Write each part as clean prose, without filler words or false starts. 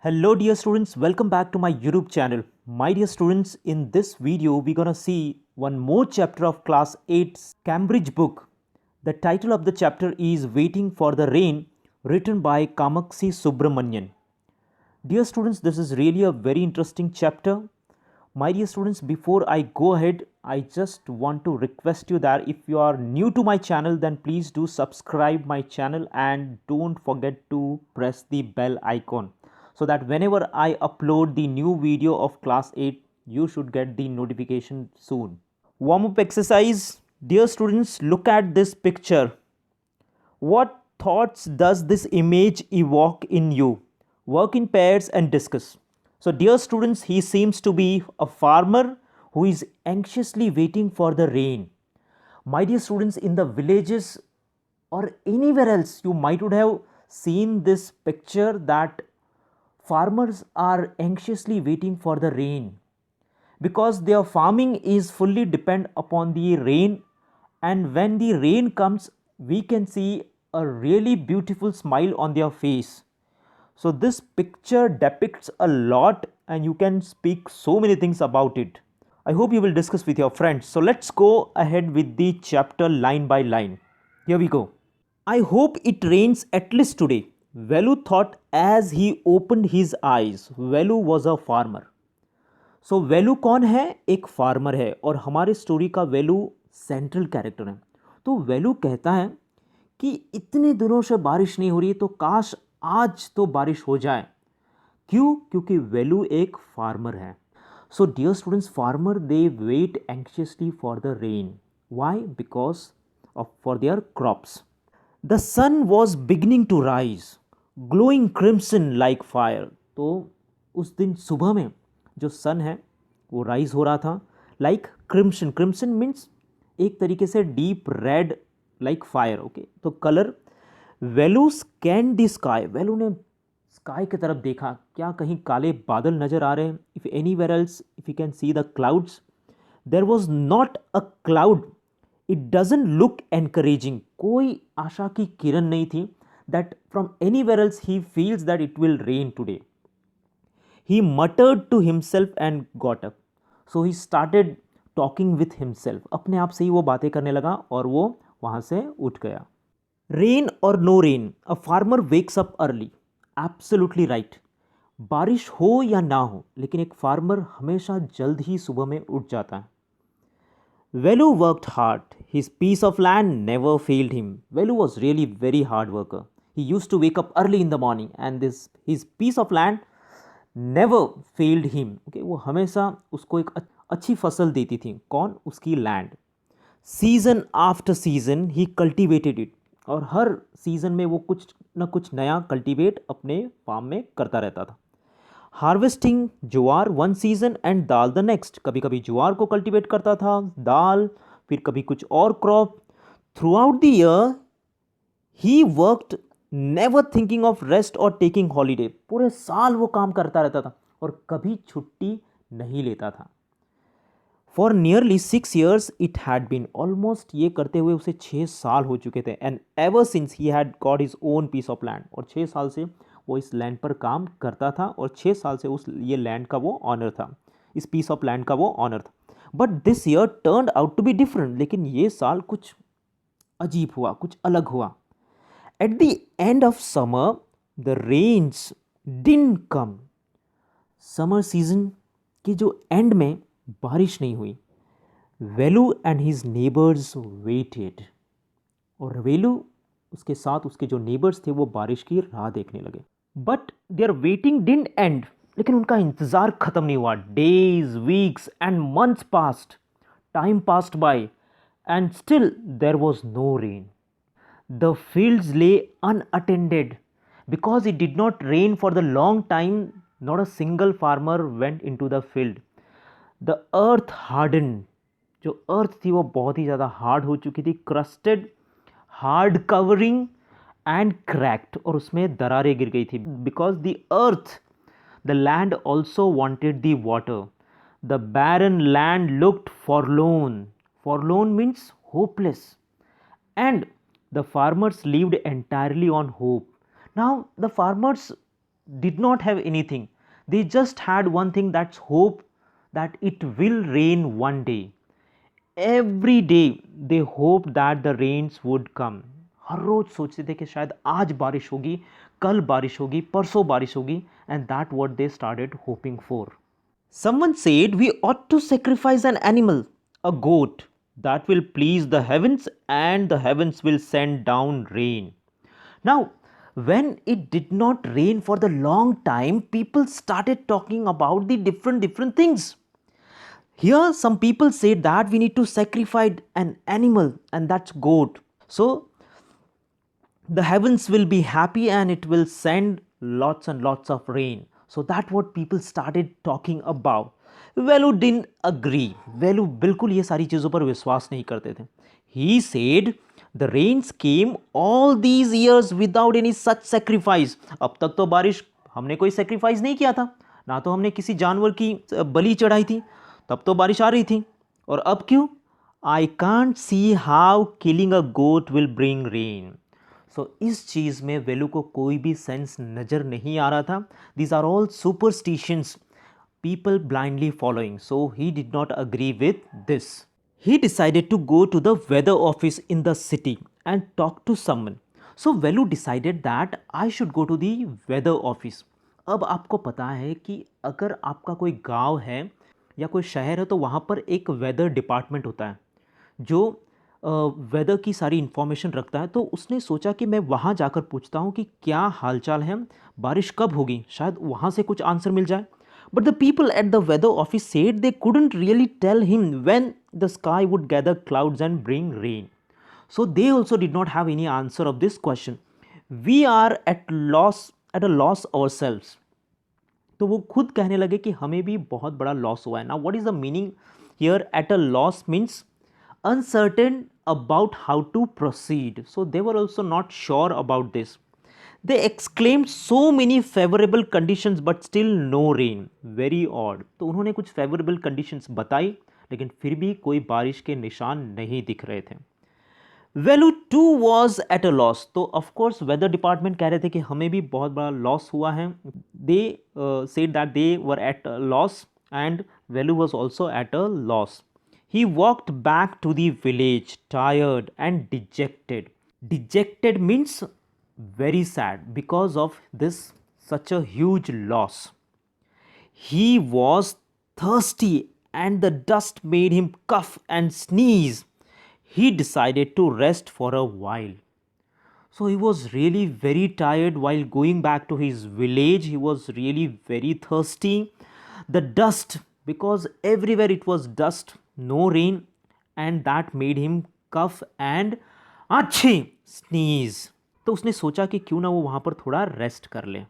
Hello dear students, welcome back to my YouTube channel. My dear students, in this video we're gonna see one more chapter of class 8's Cambridge book. The title of the chapter is Waiting for the Rain, written by Kamakshi Subramanian. Dear students, this is really a very interesting chapter. My dear students, before I go ahead, I just want to request you that if you are new to my channel, then please do subscribe my channel and don't forget to press the bell icon so that whenever I upload the new video of class 8, you should get the notification soon. Warm up exercise. Dear students, look at this picture. What thoughts does this image evoke in you? Work in pairs and discuss. So, dear students, he seems to be a farmer who is anxiously waiting for the rain. My dear students, in the villages or anywhere else, you might would have seen this picture that farmers are anxiously waiting for the rain because their farming is fully depend upon the rain, and when the rain comes we can see a really beautiful smile on their face. So this picture depicts a lot and you can speak so many things about it. I hope you will discuss with your friends. So let's go ahead with the chapter line by line. Here we go. I hope it rains at least today, Velu thought as he opened his eyes. Velu was a farmer. सो वेलू कौन है? एक farmer है और हमारे story का वेलू central character है. तो वेलू कहता है कि इतने दिनों से बारिश नहीं हो रही तो काश आज तो बारिश हो जाए. क्यों? क्योंकि वेलू एक फार्मर है. So dear students, farmer they wait anxiously for the rain. Why? Because of for their crops. The sun was beginning to rise, glowing crimson like fire. तो उस दिन सुबह में जो सन है वो राइज हो रहा था लाइक क्रिम्सन. क्रिम्सन मीन्स एक तरीके से deep red like fire. Okay, तो colour. Velu scan the sky. Velu ने स्काई की तरफ देखा. क्या कहीं काले बादल नजर आ रहे हैं? If anywhere else if you can see the clouds, there was not a cloud. It doesn't look encouraging. कोई आशा की किरण नहीं थी. That from anywhere else he feels that it will rain today. He muttered to himself and got up. So he started talking with himself. अपने आप से ही वो बातें करने लगा और वो वहाँ से उठ गया. Rain or no rain, a farmer wakes up early. Absolutely right. बारिश हो या ना हो, लेकिन एक फार्मर हमेशा जल्द ही सुबह में उठ जाता है. Velu worked hard. His piece of land never failed him. Velu was really very hard worker. He used to wake up early in the morning and his piece of land never failed him. Okay, वो हमेशा उसको एक अच्छी फसल देती थी. कौन? उसकी land. Season after season he cultivated it. और हर सीजन में वो कुछ ना कुछ नया कल्टिवेट अपने फार्म में करता रहता था. Harvesting jowar one season and dal the next. कभी कभी ज्वार को कल्टिवेट करता था, दाल, फिर कभी कुछ और crop. Through out the year he worked never thinking of rest और टेकिंग हॉलीडे. पूरे साल वो काम करता रहता था और कभी छुट्टी नहीं लेता था. For nearly 6 years it had been. Almost ये करते हुए उसे 6 साल हो चुके थे. And ever since he had got his own piece of land. और 6 साल से वो इस लैंड पर काम करता था और 6 साल से उस ये लैंड का वो ऑनर था, इस पीस ऑफ लैंड का वो ऑनर था. But this year turned out to be different. लेकिन ये साल कुछ अजीब हुआ, कुछ अलग हुआ. At the end of summer, the rains didn't come. Summer season के जो एंड में बारिश नहीं हुई. वेलू एंड हिज नेबर्स वेटेड. और वेलू उसके साथ उसके जो नेबर्स थे वो बारिश की राह देखने लगे. But their waiting didn't end. लेकिन उनका इंतजार खत्म नहीं हुआ. Days, weeks and months passed. Time passed by and still there was no rain. The fields lay unattended. Because it did not rain for the long time, not a single farmer went into the field. The earth hardened. जो earth थी वो बहुत ही ज़्यादा hard हो चुकी थी. Crusted, hard covering and cracked. और उसमें दरारें गिर गई थी. Because the earth, the land also wanted the water. The barren land looked forlorn. Forlorn means hopeless. And the farmers lived entirely on hope. Now the farmers did not have anything. They just had one thing, that's hope that it will rain one day. Every day they hoped that the rains would come. हर रोज सोचते थे कि शायद आज बारिश होगी, कल बारिश होगी, परसों बारिश होगी, and that what they started hoping for. Someone said we ought to sacrifice an animal, a goat, that will please the heavens and the heavens will send down rain. Now, when it did not rain for the long time, people started talking about the different things. Here, some people said that we need to sacrifice an animal, and that's goat. So, the heavens will be happy and it will send lots and lots of rain. So that what people started talking about. Velu didn't agree. वेलू बिल्कुल ये सारी चीज़ों पर विश्वास नहीं करते थे. He said the rains came all these years without any such sacrifice. अब तक तो बारिश हमने कोई sacrifice नहीं किया था, ना तो हमने किसी जानवर की बलि चढ़ाई थी, तब तो बारिश आ रही थी. और अब क्यों? I can't see how killing a goat will bring rain. सो इस चीज़ में वेलू को कोई भी सेंस नज़र नहीं आ रहा था. These are all superstitions people blindly following. So he did not agree with this. He decided to go to the weather office in the city and talk to someone. So Velu decided that I should go to the weather office. अब आपको पता है कि अगर आपका कोई गांव है या कोई शहर है तो वहाँ पर एक वेदर डिपार्टमेंट होता है जो वेदर की सारी इन्फॉर्मेशन रखता है. तो उसने सोचा कि मैं वहाँ जाकर पूछता हूँ कि क्या हालचाल है, बारिश कब होगी, शायद वहाँ से कुछ आंसर मिल जाए. But the people at the weather office said they couldn't really tell him when the sky would gather clouds and bring rain. So they also did not have any answer of this question. We are at a loss ourselves. तो वो खुद कहने लगे कि हमें भी बहुत बड़ा लॉस हुआ है. Now what is the meaning here? At a loss means uncertain about how to proceed. So they were also not sure about this. They exclaimed so many favorable conditions but still no rain. Very odd. तो उन्होंने कुछ favorable conditions बताई लेकिन फिर भी कोई बारिश के निशान नहीं दिख रहे थे. Velu too was at a loss. तो of course weather department कह रहे थे कि हमें भी बहुत बड़ा loss हुआ है. They said that they were at a loss and Velu was also at a loss. He walked back to the village, tired and dejected. Dejected means very sad because of this such a huge loss. He was thirsty and the dust made him cough and sneeze. He decided to rest for a while. So he was really very tired while going back to his village. He was really very thirsty. The dust, because everywhere it was dust, no rain, and that made him cough and अच्छी sneeze. तो उसने सोचा कि क्यों ना वो वहाँ पर थोड़ा रेस्ट कर ले.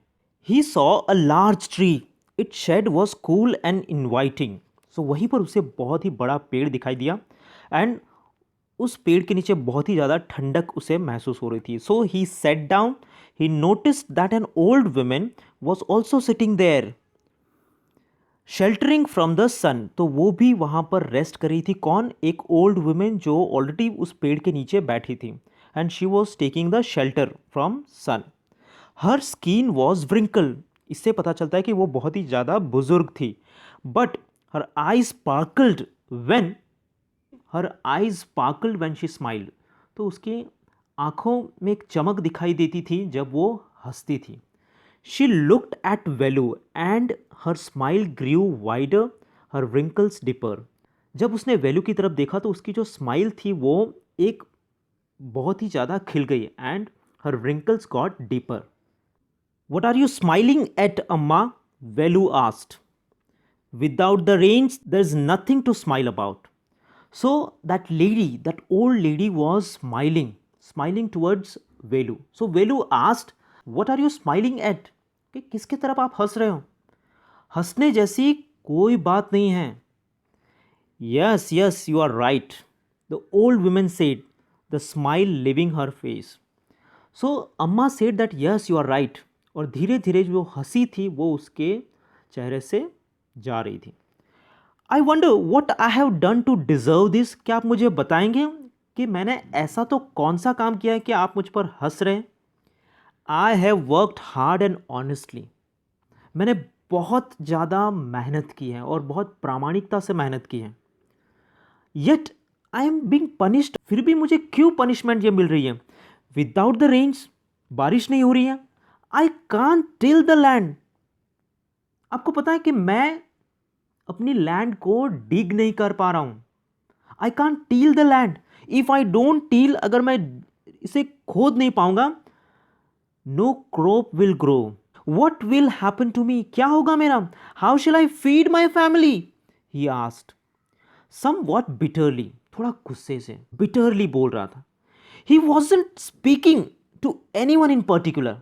He saw a large tree. Its shade was cool and inviting. So वहीं पर उसे बहुत ही बड़ा पेड़ दिखाई दिया and उस पेड़ के नीचे बहुत ही ज़्यादा ठंडक उसे महसूस हो रही थी. So he sat down. He noticed that an old woman was also sitting there. Sheltering from the sun. तो वो भी वहाँ पर रेस्ट कर रही थी. कौन? एक ओल्ड वुमेन जो ऑलरेडी उस पेड़ के नीचे बैठी थी. And she was taking the shelter from sun. Her skin was wrinkle. इससे पता चलता है कि वो बहुत ही ज़्यादा बुजुर्ग थी. But her eyes sparkled when she smiled. तो उसके आँखों में एक चमक दिखाई देती थी जब वो हंसती थी. She looked at Velu and her smile grew wider, her wrinkles deeper. जब उसने वेलू की तरफ देखा तो उसकी जो स्माइल थी वो एक बहुत ही ज़्यादा खिल गई and her wrinkles got deeper. What are you smiling at, Amma? Velu asked. Without the rains, there's nothing to smile about. So that old lady was smiling towards Velu. So Velu asked, what are you smiling at? कि किसके तरफ आप हंस रहे हो? हंसने जैसी कोई बात नहीं है. Yes, you are right. The old woman said, the smile leaving her face. So अम्मा said that yes, you are right. और धीरे धीरे जो हंसी थी वो उसके चेहरे से जा रही थी. I wonder what I have done to deserve this. क्या आप मुझे बताएंगे कि मैंने ऐसा तो कौन सा काम किया है कि आप मुझ पर हंस रहे हैं? I have worked hard and honestly. मैंने बहुत ज़्यादा मेहनत की है और बहुत प्रामाणिकता से मेहनत की है, yet I am being punished. फिर भी मुझे क्यों पनिशमेंट ये मिल रही है? विदाउट द रेन्स, बारिश नहीं हो रही है। I can't till the land. आपको पता है कि मैं अपनी लैंड को डिग नहीं कर पा रहा हूं। I can't till the land. If I don't till, अगर मैं इसे खोद नहीं पाऊंगा, no crop will grow. What will happen to me? क्या होगा मेरा? How shall I feed my family? He asked somewhat bitterly. थोड़ा गुस्से से बिटरली बोल रहा था। He wasn't speaking to anyone in particular.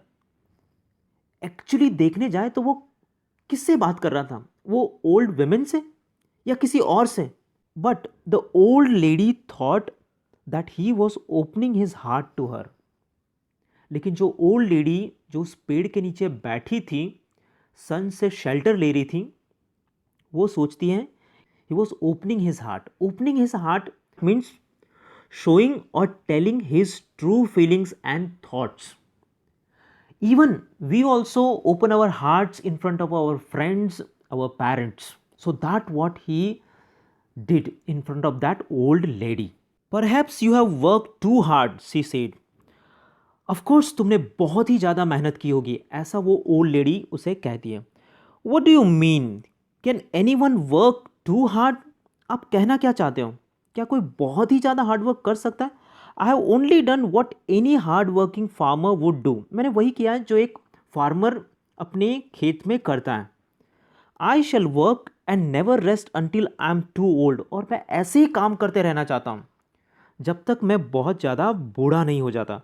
Actually देखने जाए तो वो किससे बात कर रहा था? वो ओल्ड वुमेन से या किसी और से? But the old lady thought that he was opening his heart to her. लेकिन जो ओल्ड लेडी जो उस पेड़ के नीचे बैठी थी, सन से शेल्टर ले रही थी, वो सोचती है ही was opening his heart. Opening his heart means showing or telling his true feelings and thoughts. Even we also open our hearts in front of our friends, our parents. So that what he did in front of that old lady. Perhaps you have worked too hard, she said. Of course तुमने बहुत ही ज़्यादा मेहनत की होगी, ऐसा वो old lady उसे कहती है। What do you mean? Can anyone work too hard? आप कहना क्या चाहते हो? क्या कोई बहुत ही ज़्यादा हार्डवर्क कर सकता है? I have only done what any hard working farmer would do. मैंने वही किया है जो एक फार्मर अपने खेत में करता है। I shall work and never rest until I am too old. और मैं ऐसे ही काम करते रहना चाहता हूँ जब तक मैं बहुत ज़्यादा बूढ़ा नहीं हो जाता।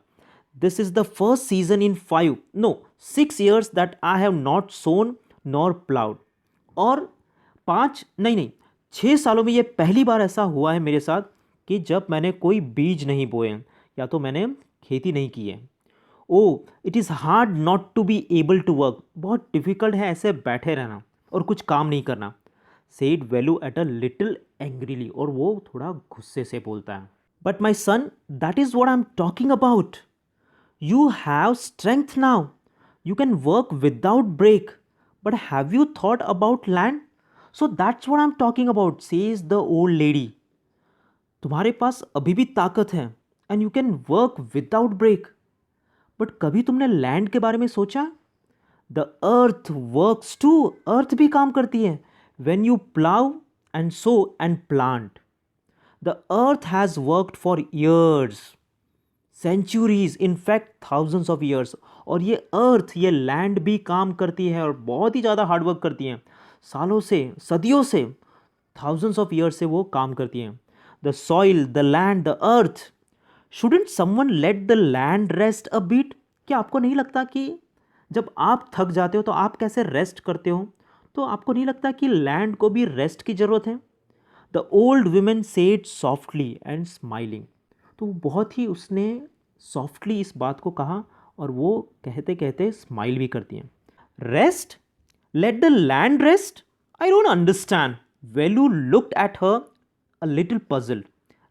This is the first season in 6 years that I have not sown nor ploughed. और 6 सालों में ये पहली बार ऐसा हुआ है मेरे साथ कि जब मैंने कोई बीज नहीं बोए या तो मैंने खेती नहीं की है। Oh it is hard not to be able to work. बहुत डिफ़िकल्ट है ऐसे बैठे रहना और कुछ काम नहीं करना। Said Velu at a little angrily. और वो थोड़ा गुस्से से बोलता है। But my son, that is what I am talking about. You have strength now, you can work without break, but have you thought about land? So that's what I'm talking about, says the old lady. तुम्हारे पास अभी भी ताकत है and you can work without break. But कभी तुमने land के बारे में सोचा? The earth works too. अर्थ भी काम करती है. When you plow and sow and plant. The earth has worked for years, centuries, in fact thousands of years. और ये अर्थ, ये लैंड भी काम करती है और बहुत ही ज़्यादा हार्डवर्क करती है। सालों से, सदियों से, थाउजेंड्स ऑफ ईयर्स से वो काम करती हैं। The soil, the land, the earth. Shouldn't someone let the land rest a bit? क्या आपको नहीं लगता कि जब आप थक जाते हो तो आप कैसे रेस्ट करते हो? तो आपको नहीं लगता कि लैंड को भी रेस्ट की ज़रूरत है? The old women said softly and smiling. तो बहुत ही उसने सॉफ्टली इस बात को कहा और वो कहते कहते स्माइल भी करती हैं। Rest? Let the land rest? I don't understand. Velu looked at her a little puzzled.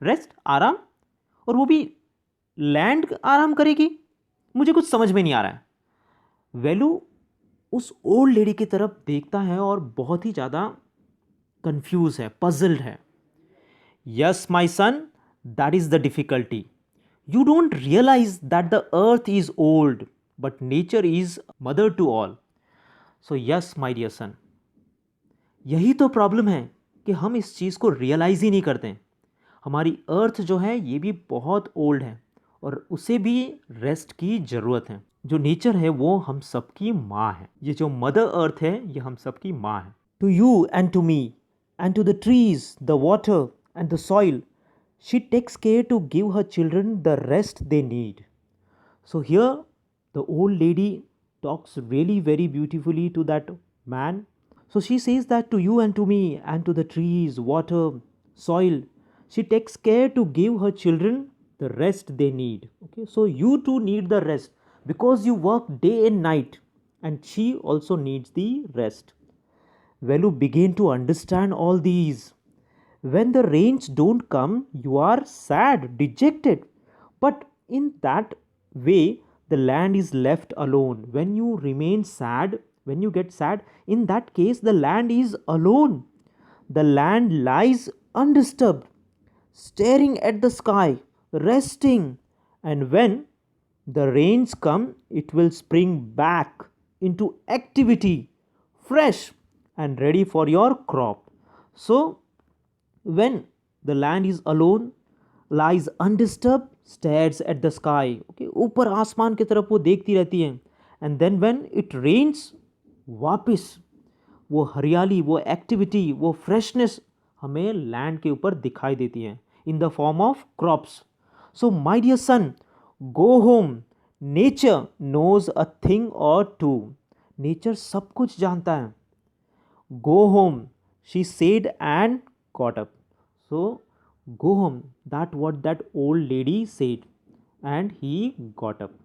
Rest? आराम? और वो भी लैंड आराम करेगी? मुझे कुछ समझ में नहीं आ रहा है। वेलू उस ओल्ड लेडी की तरफ देखता है और बहुत ही ज़्यादा कंफ्यूज है, पजल्ड है। Yes my son, that is the difficulty. You don't realise that the earth is old but nature is mother to all. So yes my dear son, यही तो प्रॉब्लम है कि हम इस चीज़ को रियलाइज़ ही नहीं करते। हमारी अर्थ जो है ये भी बहुत ओल्ड है और उसे भी रेस्ट की ज़रूरत है। जो नेचर है वो हम सबकी माँ है। ये जो मदर अर्थ है ये हम सबकी माँ है। To you and to me and to the trees, the water and the soil, she takes care to give her children the rest they need. So here the old lady talks really very beautifully to that man. So she says that to you and to me and to the trees, water, soil, she takes care to give her children the rest they need. Okay, so you too need the rest because you work day and night, and she also needs the rest. Velu began to understand all these. When the rains don't come, you are sad, dejected, but in that way the land is left alone. When you remain sad, when you get sad, in that case the land is alone. The land lies undisturbed, staring at the sky, resting. And when the rains come, it will spring back into activity, fresh and ready for your crop. So when the land is alone, lies undisturbed, stares at the sky, okay, ऊपर आसमान की तरफ वो देखती रहती है. And then when it rains, वापस वो हरियाली, वो एक्टिविटी, वो फ्रेशनेस हमें लैंड के ऊपर दिखाई देती है in the form of crops. So my dear son, go home. Nature knows a thing or two. Nature सब कुछ जानता है. Go home, she said and got up. So, go home. That what that old lady said. And he got up.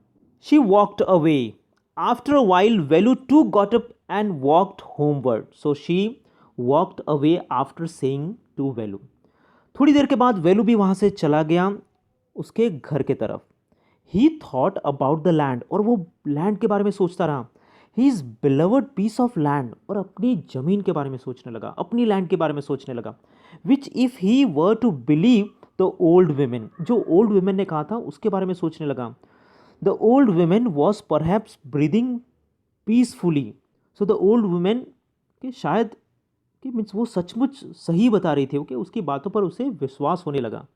She walked away. After a while, Velu too got up and walked homeward. So, she walked away after saying to Velu. थोड़ी देर के बाद वेलू भी वहाँ से चला गया उसके घर के तरफ. He thought about the land. और वो लैंड के बारे में सोचता रहा. His beloved piece of land. और अपनी ज़मीन के बारे में सोचने लगा, अपनी लैंड के बारे में सोचने लगा. Which if he were to believe the old women, जो old women ने कहा था उसके बारे में सोचने लगा. The old women was perhaps breathing peacefully. So the old women कि शायद कि मीन्स वो सचमुच सही बता रही थी. ओके, उसकी बातों पर उसे विश्वास होने लगा.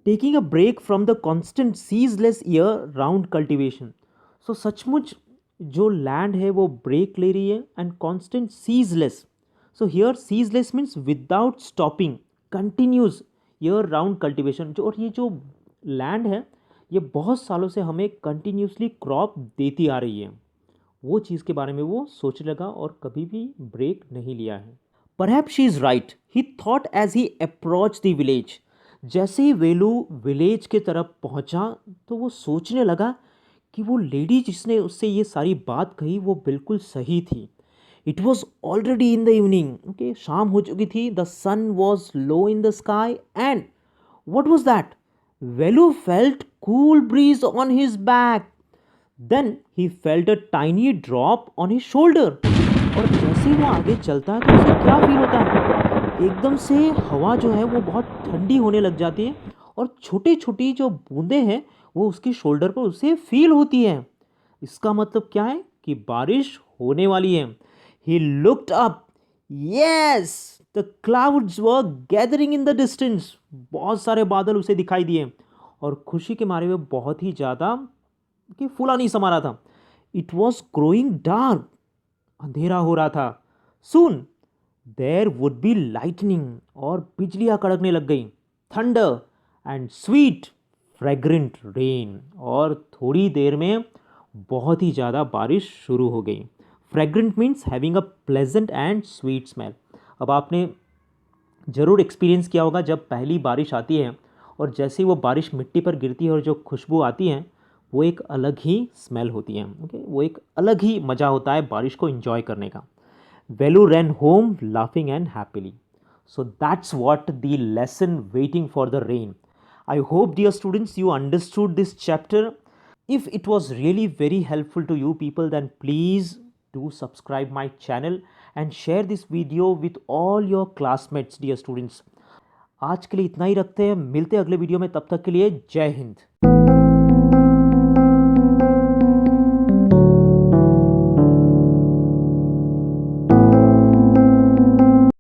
Taking a break from the constant ceaseless year round cultivation. So सचमुच जो लैंड है वो ब्रेक ले रही है. And constant ceaseless. So here ceaseless means without stopping, continuous year round cultivation. जो और ये जो लैंड है ये बहुत सालों से हमें कंटिन्यूसली क्रॉप देती आ रही है. वो चीज़ के बारे में वो सोचने लगा और कभी भी ब्रेक नहीं लिया है. Perhaps she is right, he thought as he approach the village. जैसे ही वेलू विलेज के तरफ पहुंचा तो वो सोचने लगा कि वो लेडी जिसने उससे ये सारी बात कही वो बिल्कुल सही थी. It was already in the evening. Okay, शाम हो चुकी थी. The sun was low in the sky. And what was that? Velu felt cool breeze on his back. Then he felt a tiny drop on his shoulder. और जैसे ही वो आगे चलता है तो उसे क्या फील होता है? एकदम से हवा जो है वो बहुत ठंडी होने लग जाती है और छोटी छोटी जो बूंदें हैं वो उसकी शोल्डर पर उसे फील होती है. इसका मतलब क्या है कि बारिश होने वाली है. He looked up. Yes, the clouds were gathering in the distance. बहुत सारे बादल उसे दिखाई दिए और खुशी के मारे हुए बहुत ही ज़्यादा कि फूला नहीं समा रहा था. It was growing dark. अंधेरा हो रहा था. सून देयर वुड बी लाइटनिंग. और बिजलियाँ कड़कने लग गई. Thunder and sweet fragrant rain. और थोड़ी देर में बहुत ही ज़्यादा बारिश शुरू हो गई. Fragrant means having a pleasant and sweet smell. अब आपने ज़रूर एक्सपीरियंस किया होगा जब पहली बारिश आती है और जैसे ही वो बारिश मिट्टी पर गिरती है और जो खुशबू आती है वो एक अलग ही स्मेल होती है. ओके, वो एक अलग ही मज़ा होता है बारिश को एंजॉय करने का. Velu ran home laughing and happily. So that's what the lesson waiting for the rain. I hope, dear students, you understood this chapter. If it was really very helpful to you people, then please do subscribe my channel and share this video with all your classmates, dear students. आज के लिए इतना ही रखते हैं. मिलते हैं अगले video में. तब तक के लिए जय हिंद.